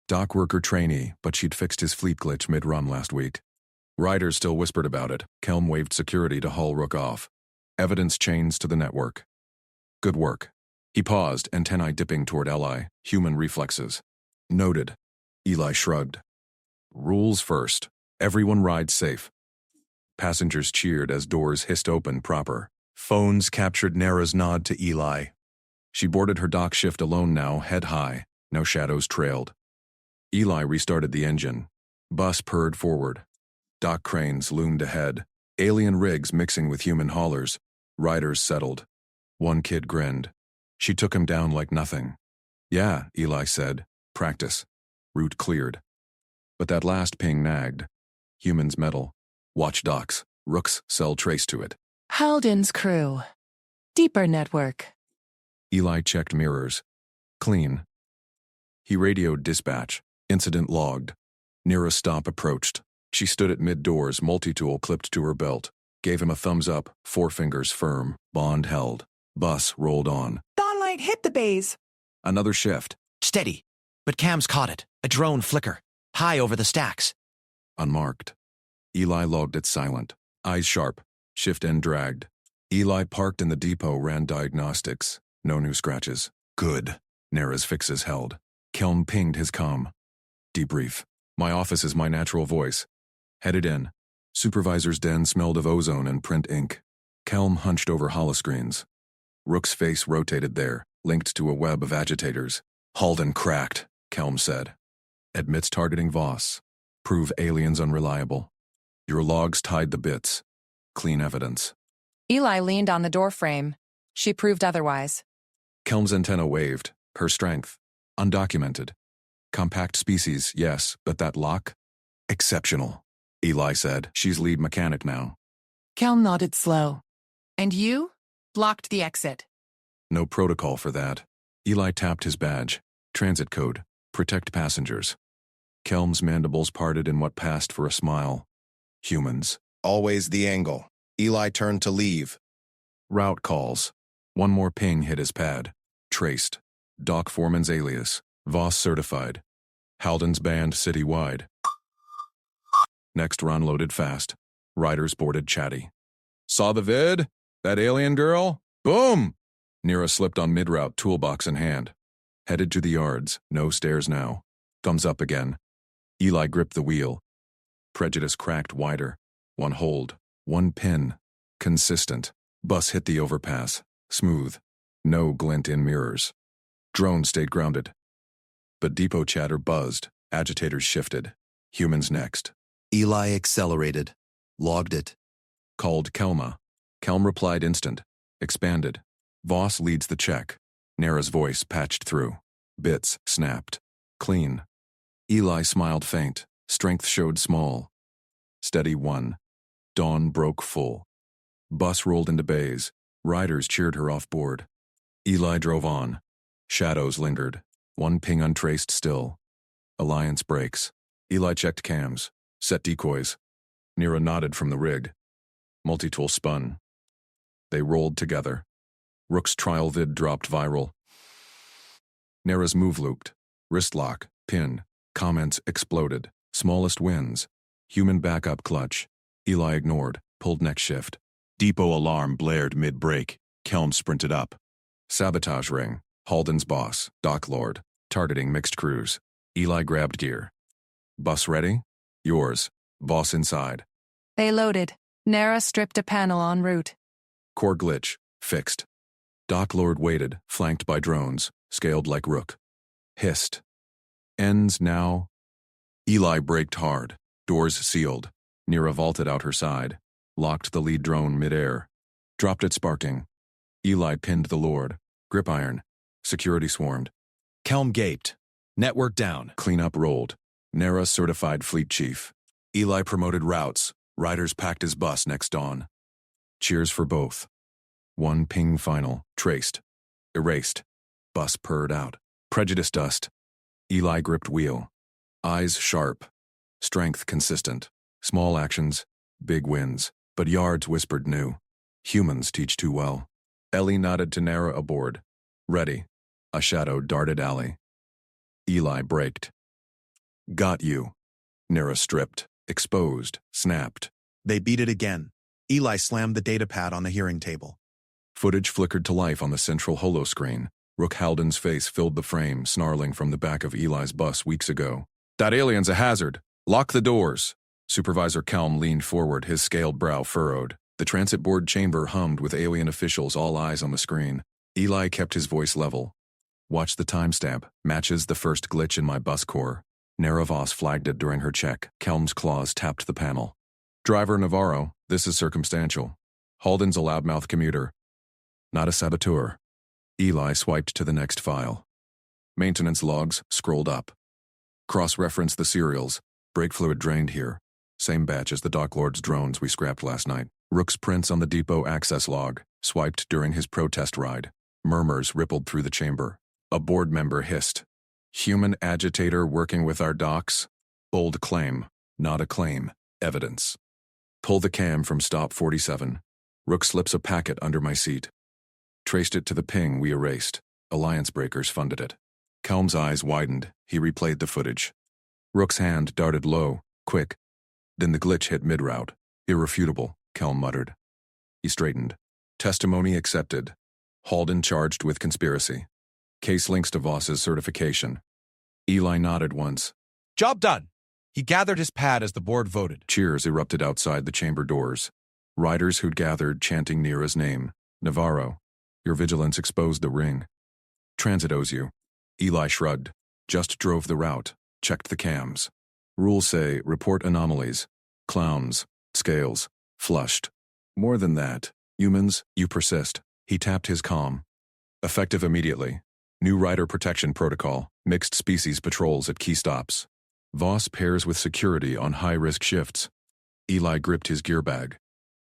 Dock worker trainee, but she'd fixed his fleet glitch mid-run last week. Riders still whispered about it. Kelm waved security to haul Rook off. Evidence chains to the network. Good work. He paused, antennae dipping toward Eli. Human reflexes. Noted. Eli shrugged. Rules first. Everyone rides safe. Passengers cheered as doors hissed open proper. Phones captured Nara's nod to Eli. She boarded her dock shift alone now, head high. No shadows trailed. Eli restarted the engine. Bus purred forward. Dock cranes loomed ahead. Alien rigs mixing with human haulers. Riders settled. One kid grinned. She took him down like nothing. Yeah, Eli said. Practice. Route cleared. But that last ping nagged. Humans metal. Watch docks. Rook's cell trace to it. Halden's crew. Deeper network. Eli checked mirrors. Clean. He radioed dispatch. Incident logged. Near a stop approached. She stood at mid-doors, multi-tool clipped to her belt. Gave him a thumbs up, 4 fingers firm. Bond held. Bus rolled on. Dawnlight hit the bays. Another shift. Steady. But Cam's caught it. A drone flicker. High over the stacks. Unmarked. Eli logged it silent. Eyes sharp. Shift end dragged. Eli parked in the depot, ran diagnostics. No new scratches. Good. Nara's fixes held. Kelm pinged his comm. Debrief. My office is my natural voice. Headed in. Supervisor's den smelled of ozone and print ink. Kelm hunched over holoscreens. Rook's face rotated there, linked to a web of agitators. Halden cracked, Kelm said. Admits targeting Voss. Prove aliens unreliable. Your logs tied the bits. Clean evidence. Eli leaned on the doorframe. She proved otherwise. Kelm's antenna waved. Her strength. Undocumented. Compact species, yes, but that lock? Exceptional. Eli said. She's lead mechanic now. Kelm nodded slow. And you? Blocked the exit. No protocol for that. Eli tapped his badge. Transit code. Protect passengers. Kelm's mandibles parted in what passed for a smile. Humans. Always the angle. Eli turned to leave. Route calls. One more ping hit his pad. Traced. Doc Foreman's alias. Voss certified. Halden's banned citywide. Next run loaded fast. Riders boarded chatty. Saw the vid? That alien girl? Boom! Nira slipped on mid-route, toolbox in hand. Headed to the yards. No stairs now. Thumbs up again. Eli gripped the wheel. Prejudice cracked wider. One hold. One pin. Consistent. Bus hit the overpass. Smooth. No glint in mirrors. Drone stayed grounded. But depot chatter buzzed. Agitators shifted. Humans next. Eli accelerated. Logged it. Called Kelma. Kelm replied instant. Expanded. Voss leads the check. Nara's voice patched through. Bits snapped. Clean. Eli smiled faint. Strength showed small. Steady 1. Dawn broke full. Bus rolled into bays. Riders cheered her off board. Eli drove on. Shadows lingered. One ping untraced still. Alliance breaks. Eli checked cams. Set decoys. Nira nodded from the rig. Multitool spun. They rolled together. Rook's trial vid dropped viral. Nara's move looped. Wrist lock. Pin. Comments exploded. Smallest wins. Human backup clutch. Eli ignored. Pulled next shift. Depot alarm blared mid-break. Kelm sprinted up. Sabotage ring. Halden's boss. Doc Lord. Targeting mixed crews. Eli grabbed gear. Bus ready? Yours. Boss inside. They loaded. Nara stripped a panel en route. Core glitch. Fixed. Doc Lord waited, flanked by drones, scaled like Rook. Hissed. Ends now. Eli braked hard. Doors sealed. Nira vaulted out her side. Locked the lead drone midair. Dropped it sparking. Eli pinned the Lord. Grip iron. Security swarmed. Kelm gaped. Network down. Cleanup rolled. Nara certified fleet chief. Eli promoted routes. Riders packed his bus next dawn. Cheers for both. One ping final. Traced. Erased. Bus purred out. Prejudice dust. Eli gripped wheel. Eyes sharp. Strength consistent. Small actions. Big wins. But yards whispered new. Humans teach too well. Ellie nodded to Nara aboard. Ready. A shadow darted alley. Eli braked. Got you. Nara stripped. Exposed. Snapped. They beat it again. Eli slammed the datapad on the hearing table. Footage flickered to life on the central holoscreen. Rook Halden's face filled the frame, snarling from the back of Eli's bus weeks ago. That alien's a hazard. Lock the doors. Supervisor Kelm leaned forward, his scaled brow furrowed. The transit board chamber hummed with alien officials, all eyes on the screen. Eli kept his voice level. Watch the timestamp. Matches the first glitch in my bus core. Nara Voss flagged it during her check. Kelm's claws tapped the panel. Driver Navarro, this is circumstantial. Halden's a loudmouth commuter. Not a saboteur. Eli swiped to the next file. Maintenance logs scrolled up. Cross-reference the serials. Brake fluid drained here. Same batch as the Doc Lord's drones we scrapped last night. Rook's prints on the depot access log, swiped during his protest ride. Murmurs rippled through the chamber. A board member hissed. Human agitator working with our docs? Bold claim, not a claim. Evidence. Pull the cam from stop 47. Rook slips a packet under my seat. Traced it to the ping we erased. Alliance breakers funded it. Kelm's eyes widened. He replayed the footage. Rook's hand darted low, quick. Then the glitch hit mid-route. Irrefutable, Kelm muttered. He straightened. Testimony accepted. Halden charged with conspiracy. Case links to Voss's certification. Eli nodded once. Job done. He gathered his pad as the board voted. Cheers erupted outside the chamber doors. Riders who'd gathered chanting Nira's name. Navarro, your vigilance exposed the ring. Transit owes you. Eli shrugged. Just drove the route. Checked the cams. Rules say report anomalies. Clowns. Scales. Flushed. More than that. Humans, you persist. He tapped his comm. Effective immediately. New rider protection protocol. Mixed species patrols at key stops. Voss pairs with security on high-risk shifts. Eli gripped his gear bag.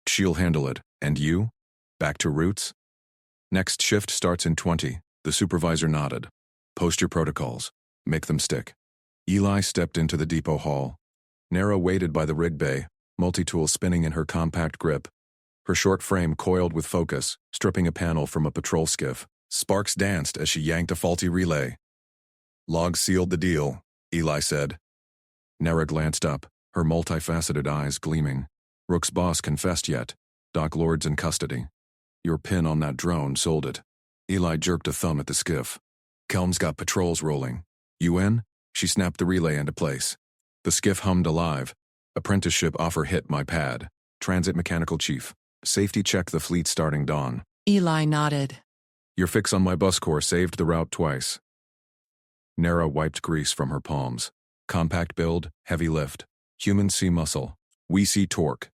She'll handle it. And you? Back to roots? Next shift starts in 20. The supervisor nodded. Post your protocols. Make them stick. Eli stepped into the depot hall. Nara waited by the rig bay, multi-tool spinning in her compact grip. Her short frame coiled with focus, stripping a panel from a patrol skiff. Sparks danced as she yanked a faulty relay. Log sealed the deal, Eli said. Nara glanced up, her multifaceted eyes gleaming. Rook's boss confessed yet. Doc Lord's in custody. Your pin on that drone sold it. Eli jerked a thumb at the skiff. Kelm's got patrols rolling. You in? She snapped the relay into place. The skiff hummed alive. Apprenticeship offer hit my pad. Transit mechanical chief. Safety check the fleet starting dawn. Eli nodded. Your fix on my bus core saved the route twice. Nara wiped grease from her palms. Compact build, heavy lift. Humans see muscle. We see torque.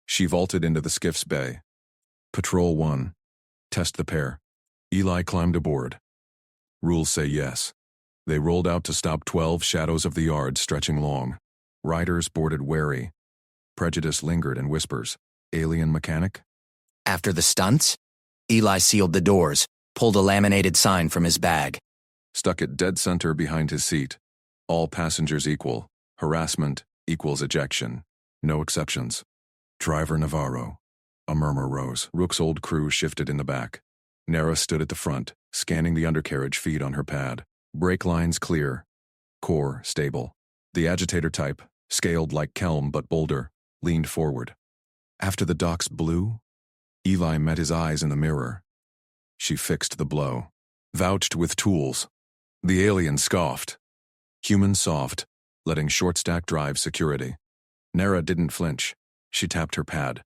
She vaulted into the skiff's bay. Patrol 1. Test the pair. Eli climbed aboard. Rules say yes. They rolled out to stop 12 shadows of the yard stretching long. Riders boarded wary. Prejudice lingered in whispers. Alien mechanic? After the stunts, Eli sealed the doors, pulled a laminated sign from his bag. Stuck it dead center behind his seat. All passengers equal. Harassment equals ejection. No exceptions. Driver Navarro. A murmur rose. Rook's old crew shifted in the back. Nara stood at the front, scanning the undercarriage feed on her pad. Brake lines clear. Core stable. The agitator type, scaled like Kelm but bolder, leaned forward. After the docks blew, Eli met his eyes in the mirror. She fixed the blow. Vouched with tools. The alien scoffed. Human soft, letting short stack drive security. Nara didn't flinch. She tapped her pad.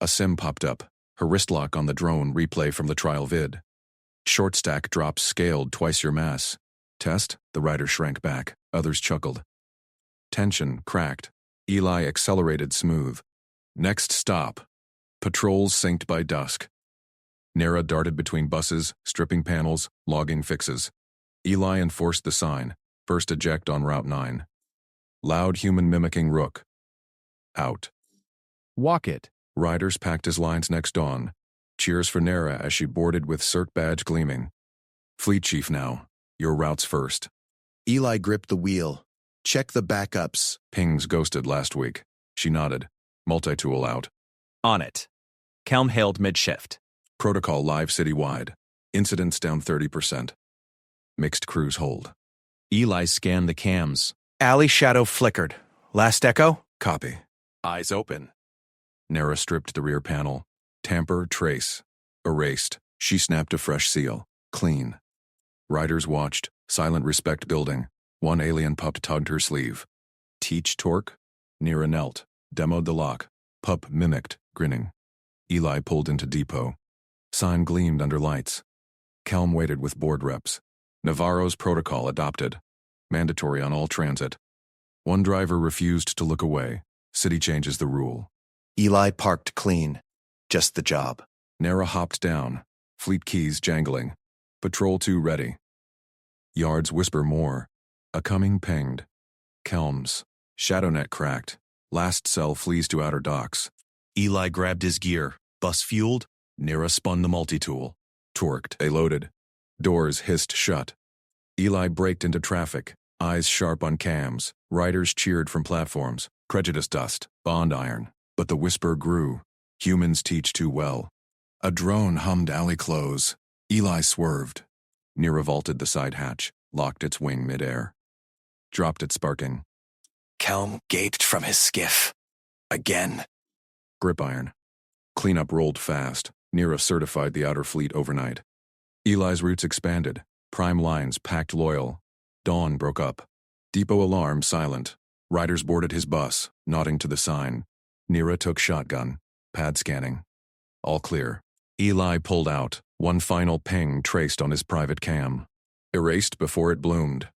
A sim popped up, her wrist lock on the drone replay from the trial vid. Short stack drops scaled twice your mass. Test, the rider shrank back. Others chuckled. Tension cracked. Eli accelerated smooth. Next stop. Patrols synced by dusk. Nara darted between buses, stripping panels, logging fixes. Eli enforced the sign. First eject on Route 9. Loud human mimicking Rook. Out. Walk it. Riders packed his lines next dawn. Cheers for Nara as she boarded with cert badge gleaming. Fleet chief now. Your routes first. Eli gripped the wheel. Check the backups. Pings ghosted last week. She nodded. Multi-tool out. On it. Kelm hailed mid-shift. Protocol live citywide. Incidents down 30%. Mixed crews hold. Eli scanned the cams. Alley shadow flickered. Last echo? Copy. Eyes open. Nara stripped the rear panel. Tamper, trace. Erased. She snapped a fresh seal. Clean. Riders watched, silent respect building. One alien pup tugged her sleeve. Teach torque? Nira knelt. Demoed the lock. Pup mimicked, grinning. Eli pulled into depot. Sign gleamed under lights. Kelm waited with board reps. Navarro's protocol adopted. Mandatory on all transit. One driver refused to look away. City changes the rule. Eli parked clean. Just the job. Nara hopped down. Fleet keys jangling. Patrol 2 ready. Yards whisper more. A coming pinged. Kelms. Shadownet cracked. Last cell flees to outer docks. Eli grabbed his gear. Bus fueled. Nira spun the multi-tool. Torqued. They loaded. Doors hissed shut. Eli braked into traffic. Eyes sharp on cams. Riders cheered from platforms. Prejudice dust. Bond iron. But the whisper grew. Humans teach too well. A drone hummed alley close. Eli swerved. Nira vaulted the side hatch, locked its wing midair. Dropped it sparking. Kelm gaped from his skiff. Again. Grip iron. Cleanup rolled fast. Nira certified the outer fleet overnight. Eli's routes expanded. Prime lines packed loyal. Dawn broke up. Depot alarm silent. Riders boarded his bus, nodding to the sign. Nira took shotgun, pad scanning. All clear. Eli pulled out, one final ping traced on his private cam. Erased before it bloomed.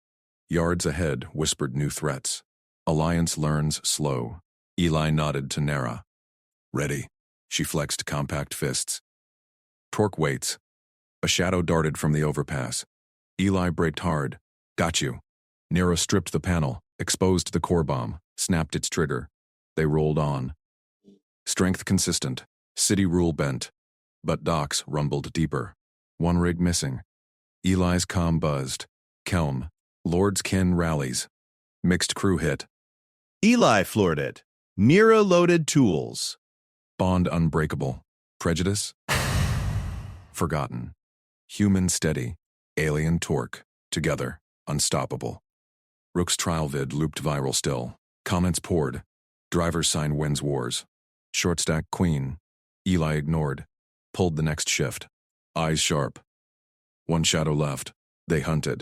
Yards ahead whispered new threats. Alliance learns slow. Eli nodded to Nara. Ready. She flexed compact fists. Torque waits. A shadow darted from the overpass. Eli braked hard. Got you. Nara stripped the panel, exposed the core bomb, snapped its trigger. They rolled on. Strength consistent. City rule bent. But docks rumbled deeper. One rig missing. Eli's comm buzzed. Kelm. Lord's kin rallies. Mixed crew hit. Eli floored it. Nira loaded tools. Bond unbreakable. Prejudice? Forgotten. Human steady. Alien torque. Together. Unstoppable. Rook's trial vid looped viral still. Comments poured. Driver's sign wins wars. Short stack queen. Eli ignored. Pulled the next shift. Eyes sharp. One shadow left. They hunted.